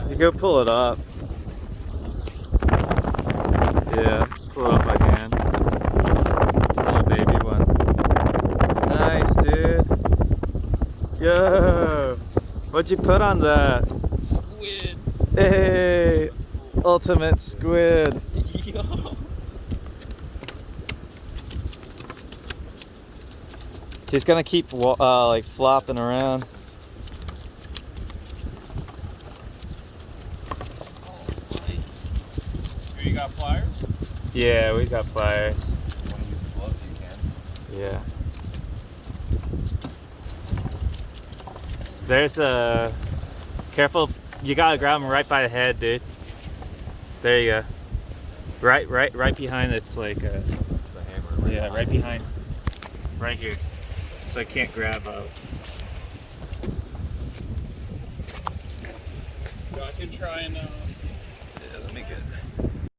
You go pull it up. Yeah, pull it up by hand. It's a little baby one. Nice, dude. Yo! What'd you put on that? Squid. Hey! Ultimate squid. Yo. He's gonna keep like flopping around. You got pliers? Yeah, we got pliers. If you want to use the gloves, you can. Yeah. There's a careful. You gotta grab him right by the head, dude. There you go. Right behind. It's like The hammer. yeah, right behind. Right here. So I can't grab out. So I can try and